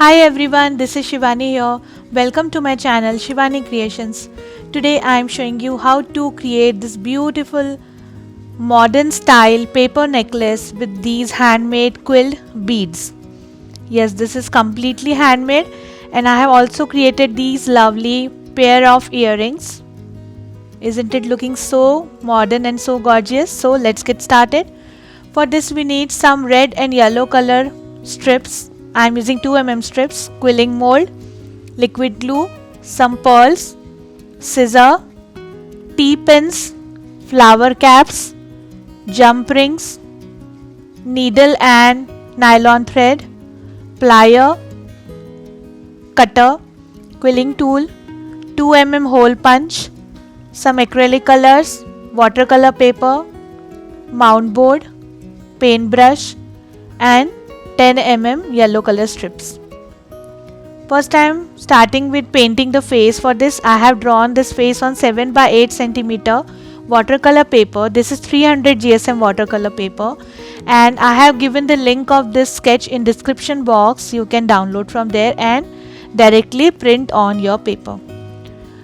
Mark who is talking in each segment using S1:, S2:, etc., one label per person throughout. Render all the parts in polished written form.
S1: Hi everyone, this is Shivani here. Welcome to my channel Shivani Creations. Today I am showing you how to create this beautiful modern style paper necklace with these handmade quilled beads. Yes, this is completely handmade and I have also created these lovely pair of earrings. Isn't it looking so modern and so gorgeous? So let's get started. For this we need some red and yellow color strips. I am using 2 mm strips, quilling mold, liquid glue, some pearls, scissor, T-pins, flower caps, jump rings, needle and nylon thread, plier, cutter, quilling tool, 2 mm hole punch, some acrylic colors, watercolor paper, mount board, paintbrush and 10 mm yellow color strips. First I am starting with painting the face. For this I have drawn this face on 7 by 8 centimeter watercolor paper. This is 300 GSM watercolor paper and I have given the link of this sketch in description box. You can download from there and directly print on your paper.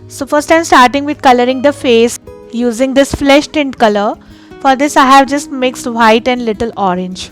S1: So first I am starting with coloring the face using this flesh tint color. For this I have just mixed white and little orange.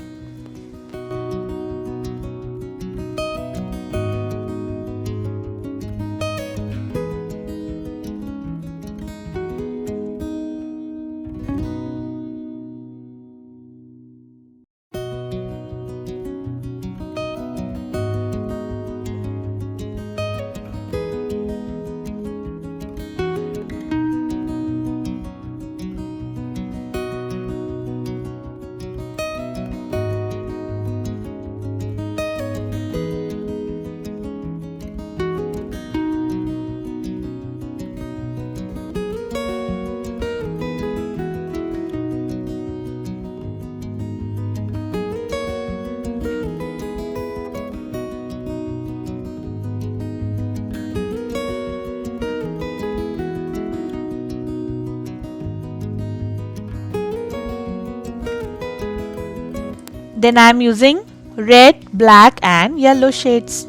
S1: Then I am using red, black and yellow shades.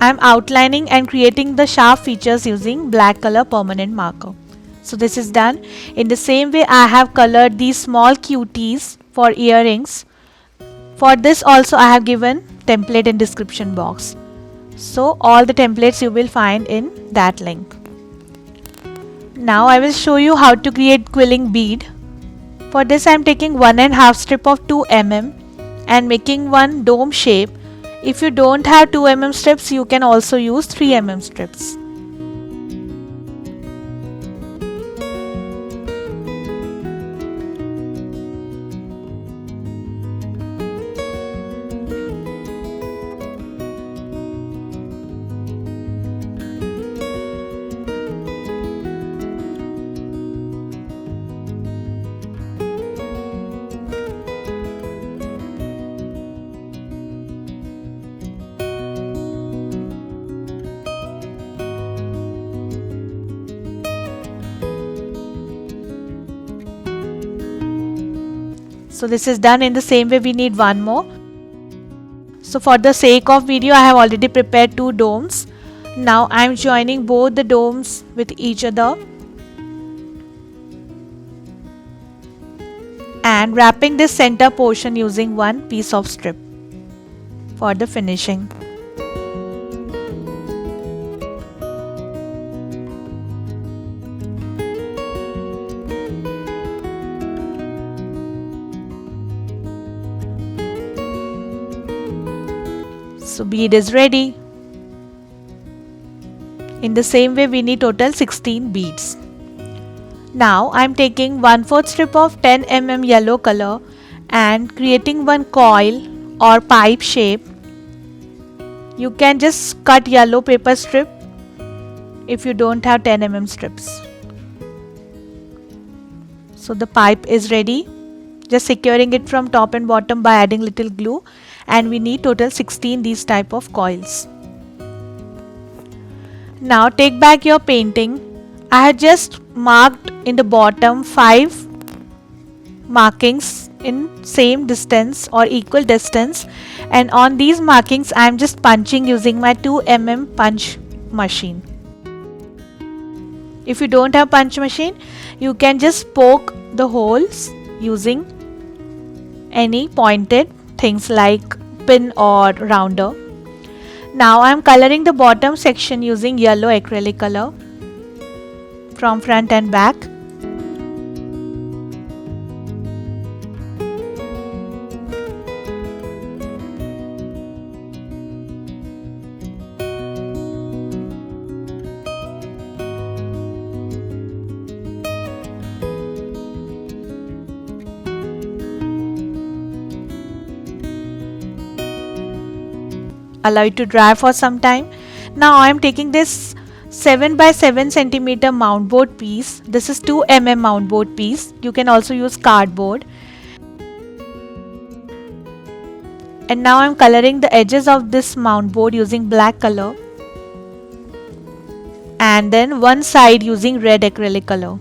S1: I'm outlining and creating the sharp features using black color permanent marker. So this is done. In the same way, I have colored these small cuties for earrings. For this also I have given template in description box. So all the templates you will find in that link. Now I will show you how to create quilling bead. For this I am taking 1.5 strip of 2 mm and making one dome shape. If you don't have 2 mm strips, you can also use 3 mm strips. So this is done. In the same way we need one more. So for the sake of video I have already prepared 2 domes. Now I am joining both the domes with each other and wrapping this center portion using one piece of strip for the finishing. So bead is ready. In the same way we need total 16 beads. Now I am taking 1/4 strip of 10 mm yellow color and creating one coil or pipe shape. You can just cut yellow paper strip if you don't have 10 mm strips. So the pipe is ready. Just securing it from top and bottom by adding little glue, and we need total 16 these type of coils. Now take back your painting. I have just marked in the bottom 5 markings in same distance or equal distance, and on these markings I am just punching using my 2 mm punch machine. If you don't have punch machine, you can just poke the holes using any pointed things like pin or rounder. Now I am coloring the bottom section using yellow acrylic color from front and back. Allow it to dry for some time. Now I am taking this 7 by 7 centimeter mount board piece. This is 2 mm mount board piece. You can also use cardboard. And now I am coloring the edges of this mount board using black color, and then one side using red acrylic color.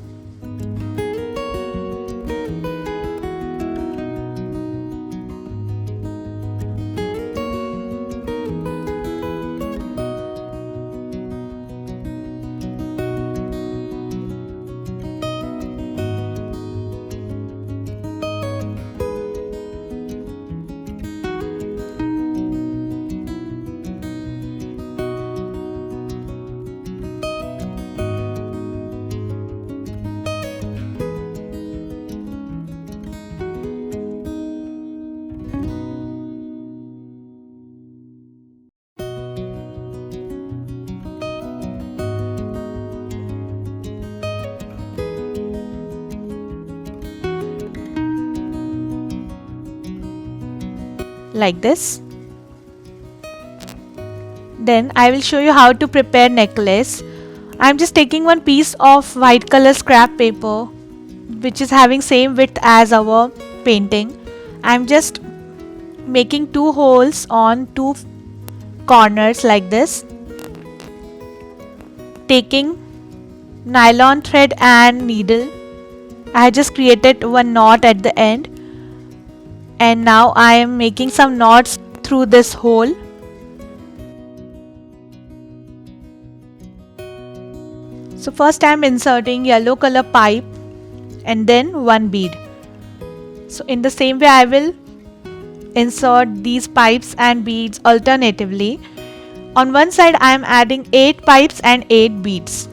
S1: Like this. Then I will show you how to prepare necklace. I am just taking one piece of white color scrap paper which is having same width as our painting. I am just making 2 holes on 2 corners like this. Taking nylon thread and needle, I just created one knot at the end, and now I am making some knots through this hole. So first I am inserting yellow color pipe and then one bead. So in the same way I will insert these pipes and beads alternatively. On one side I am adding 8 pipes and 8 beads.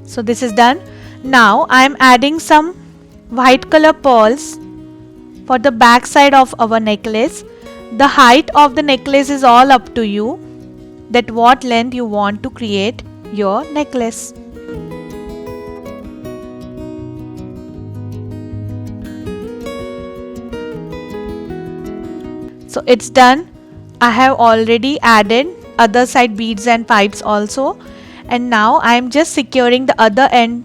S1: So this is done. Now I am adding some white color pearls for the back side of our necklace. The height of the necklace is all up to you, that what length you want to create your necklace. So it's done. I have already added other side beads and pipes also, and now I am just securing the other end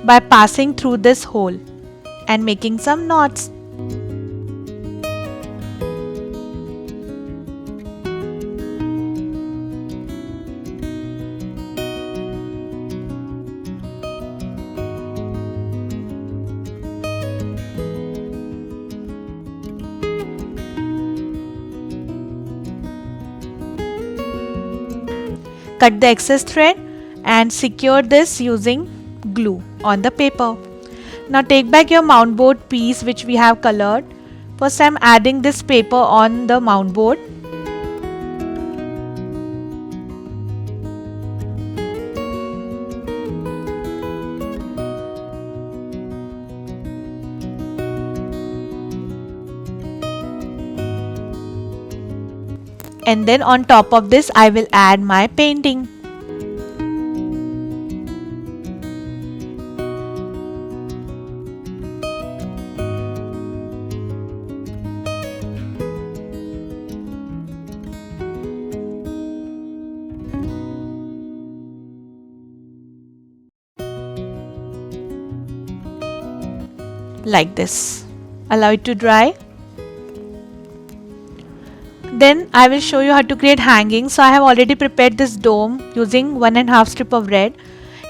S1: by passing through this hole and making some knots. Cut the excess thread and secure this using glue on the paper. Now take back your mount board piece which we have colored. First I am adding this paper on the mount board. And then on top of this I will add my painting. Like this. Allow it to dry. Then I will show you how to create hanging. So I have already prepared this dome using 1.5 strip of red.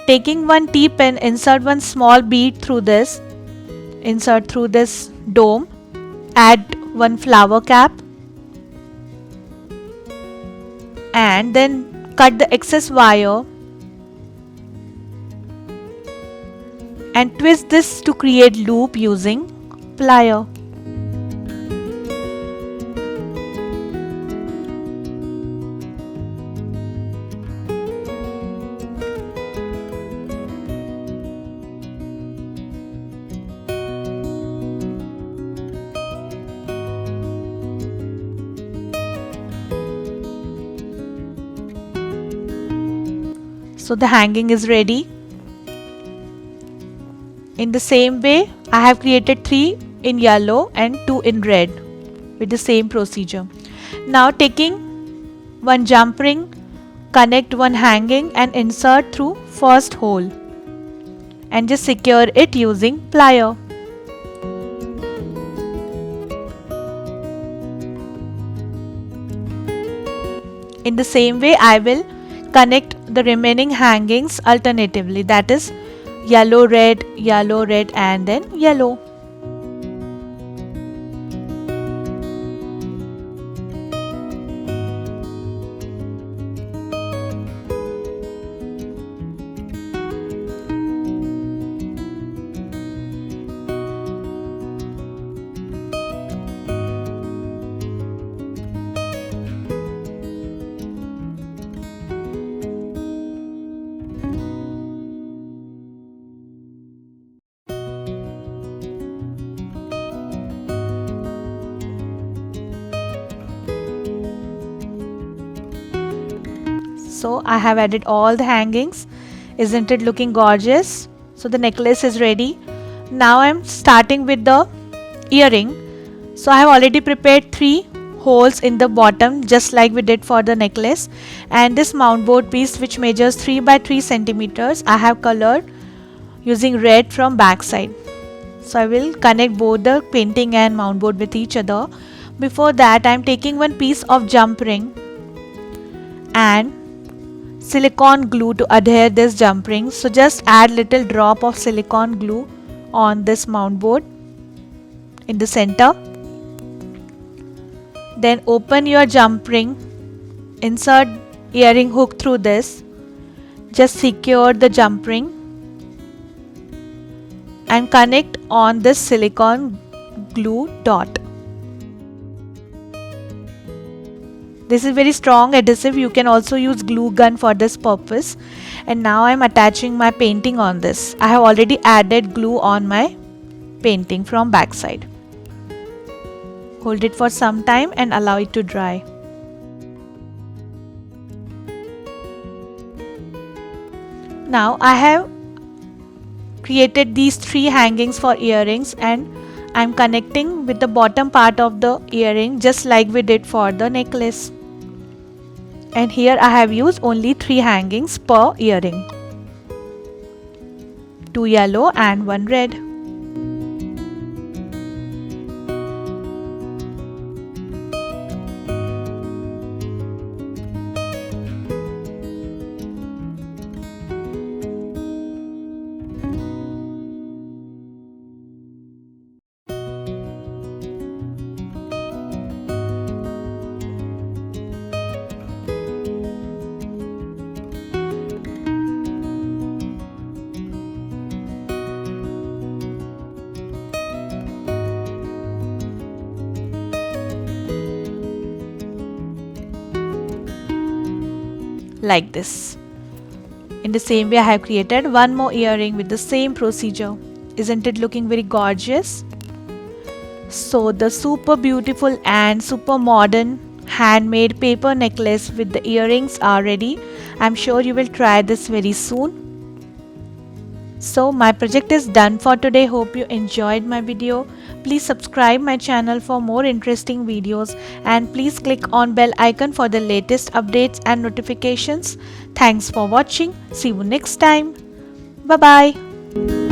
S1: Taking one T-pin, insert one small bead through this. Insert through this dome. Add one flower cap. And then cut the excess wire. And twist this to create loop using plier. So the hanging is ready. In the same way, I have created 3 in yellow and 2 in red with the same procedure. Now taking one jump ring, connect one hanging and insert through first hole and just secure it using plier. In the same way, I will connect the remaining hangings alternatively, that is yellow red and then yellow. So I have added all the hangings. Isn't it looking gorgeous? So the necklace is ready. Now I'm starting with the earring. So I have already prepared 3 holes in the bottom, just like we did for the necklace, and this mount board piece, which measures 3 by 3 centimeters, I have colored using red from back side. So I will connect both the painting and mount board with each other. Before that, I am taking one piece of jump ring and silicone glue to adhere this jump ring. So just add little drop of silicone glue on this mount board in the center. Then open your jump ring, insert earring hook through this, just secure the jump ring and connect on this silicone glue dot. This is very strong adhesive, you can also use glue gun for this purpose. And now I am attaching my painting on this. I have already added glue on my painting from back side. Hold it for some time and allow it to dry. Now I have created these 3 hangings for earrings, and I am connecting with the bottom part of the earring just like we did for the necklace. And here I have used only 3 hangings per earring. 2 yellow and 1 red. Like this. In the same way, I have created one more earring with the same procedure. Isn't it looking very gorgeous? So the super beautiful and super modern handmade paper necklace with the earrings are ready. I'm sure you will try this very soon. So my project is done for today. Hope you enjoyed my video. Please subscribe my channel for more interesting videos, and please click on bell icon for the latest updates and notifications. Thanks for watching. See you next time. Bye bye.